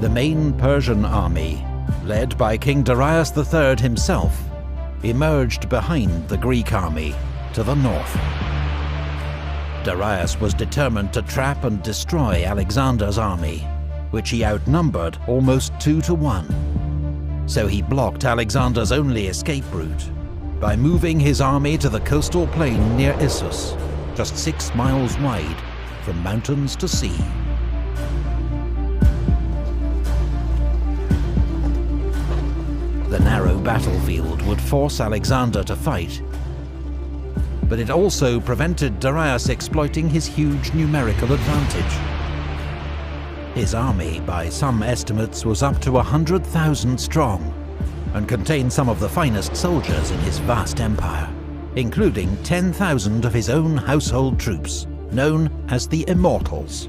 The main Persian army, led by King Darius III himself, emerged behind the Greek army to the north. Darius was determined to trap and destroy Alexander's army, which he outnumbered almost 2 to 1. So he blocked Alexander's only escape route by moving his army to the coastal plain near Issus, just 6 miles wide, from mountains to sea. The narrow battlefield would force Alexander to fight, but it also prevented Darius exploiting his huge numerical advantage. His army, by some estimates, was up to 100,000 strong, and contained some of the finest soldiers in his vast empire, including 10,000 of his own household troops, known as the Immortals.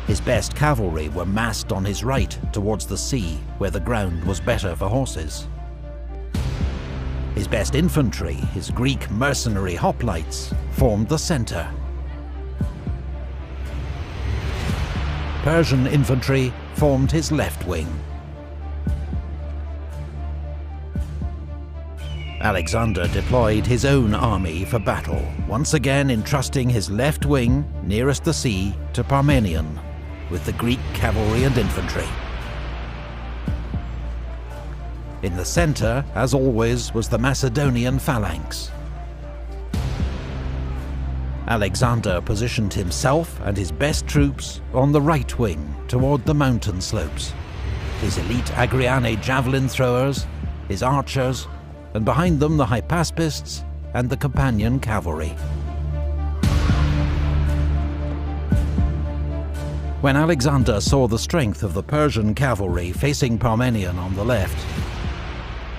His best cavalry were massed on his right towards the sea, where the ground was better for horses. His best infantry, his Greek mercenary hoplites, formed the centre. Persian infantry formed his left wing. Alexander deployed his own army for battle, once again entrusting his left wing, nearest the sea, to Parmenion, with the Greek cavalry and infantry. In the centre, as always, was the Macedonian phalanx. Alexander positioned himself and his best troops on the right wing, toward the mountain slopes. His elite Agriane javelin throwers, his archers, and behind them the Hypaspists and the companion cavalry. When Alexander saw the strength of the Persian cavalry facing Parmenion on the left,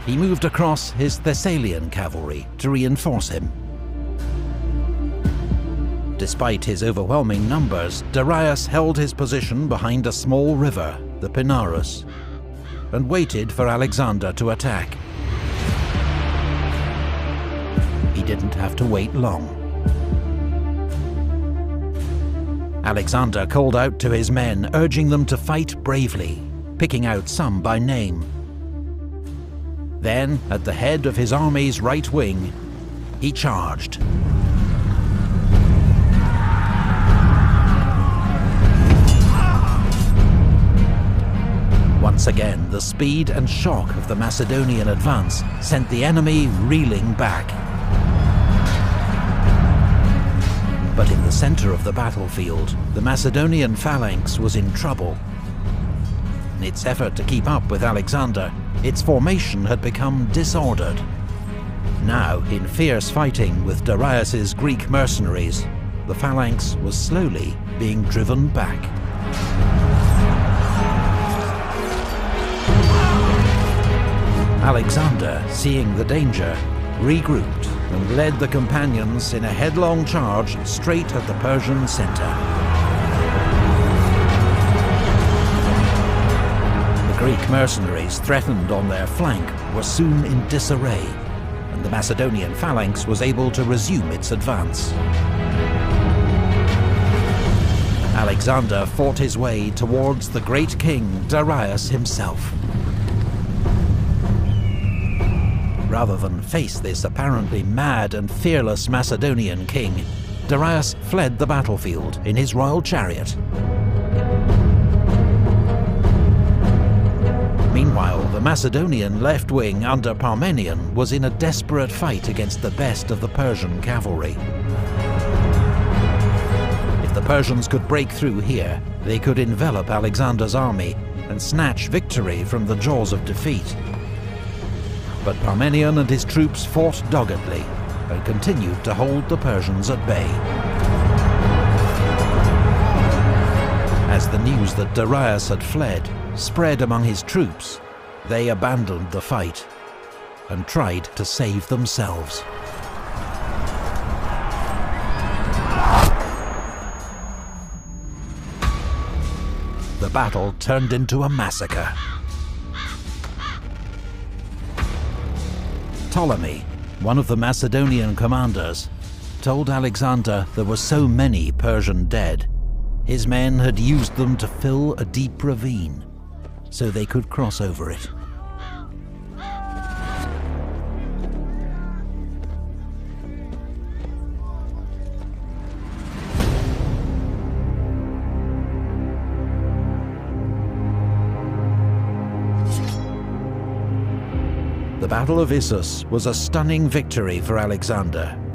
he moved across his Thessalian cavalry to reinforce him. Despite his overwhelming numbers, Darius held his position behind a small river, the Pinarus, and waited for Alexander to attack. He didn't have to wait long. Alexander called out to his men, urging them to fight bravely, picking out some by name. Then, at the head of his army's right wing, he charged. Once again, the speed and shock of the Macedonian advance sent the enemy reeling back. But in the centre of the battlefield, the Macedonian phalanx was in trouble. In its effort to keep up with Alexander, its formation had become disordered. Now, in fierce fighting with Darius's Greek mercenaries, the phalanx was slowly being driven back. Alexander, seeing the danger, regrouped and led the companions in a headlong charge straight at the Persian centre. The Greek mercenaries, threatened on their flank, were soon in disarray, and the Macedonian phalanx was able to resume its advance. Alexander fought his way towards the great king Darius himself. Rather than face this apparently mad and fearless Macedonian king, Darius fled the battlefield in his royal chariot. Meanwhile, the Macedonian left wing under Parmenion was in a desperate fight against the best of the Persian cavalry. If the Persians could break through here, they could envelop Alexander's army and snatch victory from the jaws of defeat. But Parmenion and his troops fought doggedly and continued to hold the Persians at bay. As the news that Darius had fled spread among his troops, they abandoned the fight and tried to save themselves. The battle turned into a massacre. Ptolemy, one of the Macedonian commanders, told Alexander there were so many Persian dead His men had used them to fill a deep ravine, so they could cross over it. The Battle of Issus was a stunning victory for Alexander,